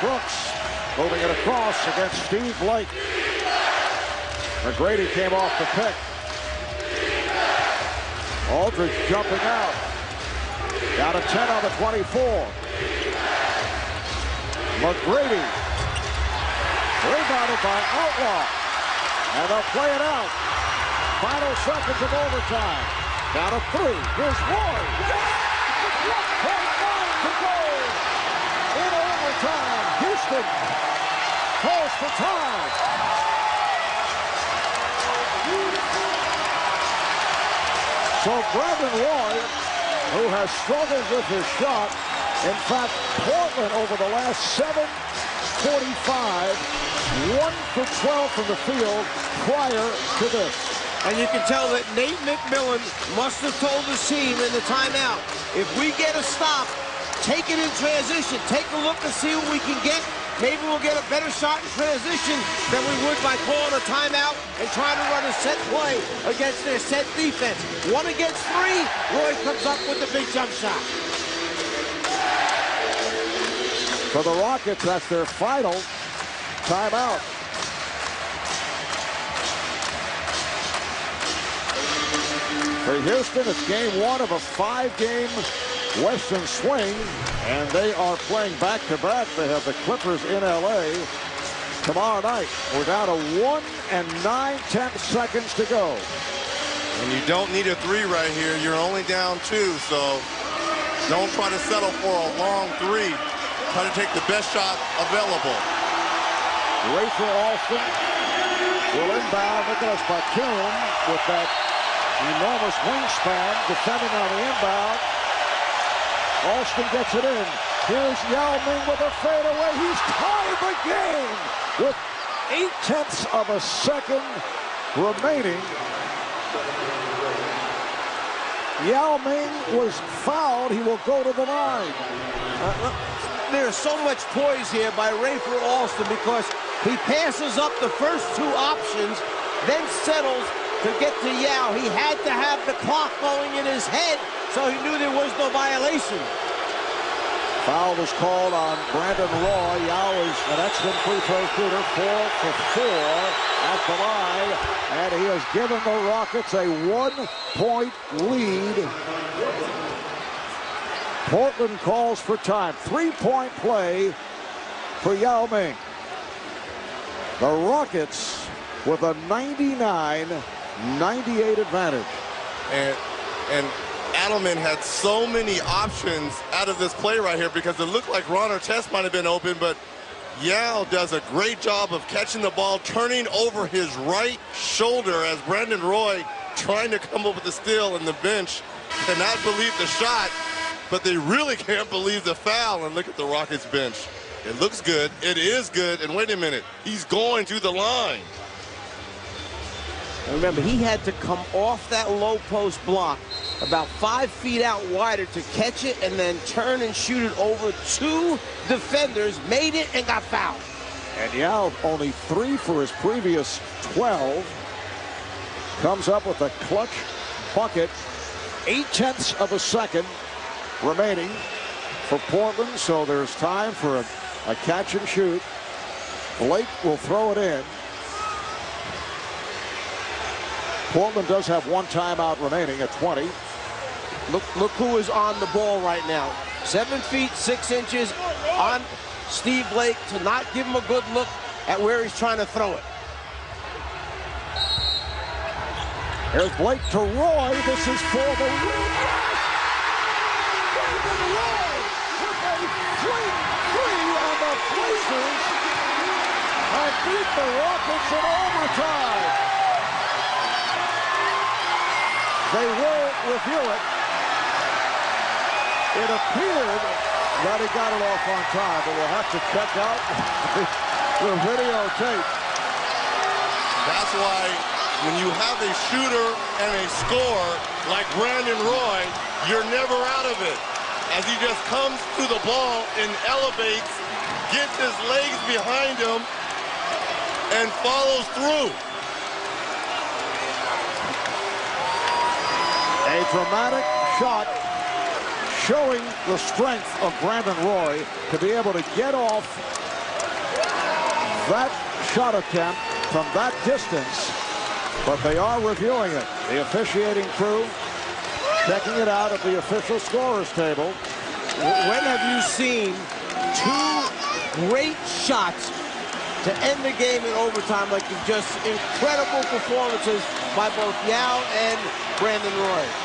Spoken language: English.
Brooks moving it across against Steve Blake. McGrady came off the pick. Aldridge jumping out. Down to 10 on the 24. McGrady. Rebounded by Outlaw. And they'll play it out. Final seconds of overtime. Down to 3. Here's Roy. 1.9 to go. In overtime. Houston calls for time. So Brandon Roy, who has struggled with his shot, in fact, Portland over the last 7:45, 1 for 12 from the field prior to this. And you can tell that Nate McMillan must have told the team in the timeout, if we get a stop, take it in transition. Take a look and see what we can get. Maybe we'll get a better shot in transition than we would by calling a timeout and trying to run a set play against their set defense. 1 against 3, Roy comes up with the big jump shot. For the Rockets, that's their final timeout. For Houston, it's game 1 of a 5-game Western swing, and they are playing back-to-back. They have the Clippers in L.A. tomorrow night. We're down to 1 and 9/10 seconds to go. And you don't need a 3 right here. You're only down 2, so don't try to settle for a long 3. Try to take the best shot available. Rafer Alston will inbound. Nicholas Batum with that enormous wingspan defending on the inbound. Alston gets it in. Here's Yao Ming with a fadeaway. He's tied the game with 0.8 of a second remaining. Yao Ming was fouled. He will go to the line. There's so much poise here by Rafer Alston because he passes up the first 2 options, then settles to get to Yao. He had to have the clock going in his head, so he knew there was no violation. Foul was called on Brandon Roy. Yao is an excellent free throw shooter, 4 for 4 at the line, and he has given the Rockets a 1-point lead. Portland calls for time. 3-point play for Yao Ming. The Rockets with a 99-98 advantage. And Adelman had so many options out of this play right here because it looked like Ron Artest might have been open, but Yao does a great job of catching the ball, turning over his right shoulder as Brandon Roy trying to come up with the steal, and the bench cannot believe the shot, but they really can't believe the foul. And look at the Rockets bench. It looks good. It is good. And wait a minute. He's going to the line. And remember, he had to come off that low post block about 5 feet out wider to catch it and then turn and shoot it over 2 defenders, made it, and got fouled. And Yao only 3 for his previous 12. Comes up with a clutch bucket. 0.8 of a second remaining for Portland, so there's time for a catch and shoot. Blake will throw it in. Portland does have 1 timeout remaining at 20. Look who is on the ball right now. 7 feet 6 inches on Steve Blake to not give him a good look at where he's trying to throw it. Here's Blake to Roy. This is for the win. Brandon Roy with a fling 3 on the Blazers and beat the Rockets in overtime. They will review it. It appeared that he got it off on time, but we'll have to check out the videotape. That's why when you have a shooter and a scorer like Brandon Roy, you're never out of it. As he just comes to the ball and elevates, gets his legs behind him, and follows through. A dramatic shot showing the strength of Brandon Roy to be able to get off that shot attempt from that distance, but they are reviewing it. The officiating crew checking it out at the official scorer's table. When have you seen two great shots to end the game in overtime like just incredible performances by both Yao and Brandon Roy?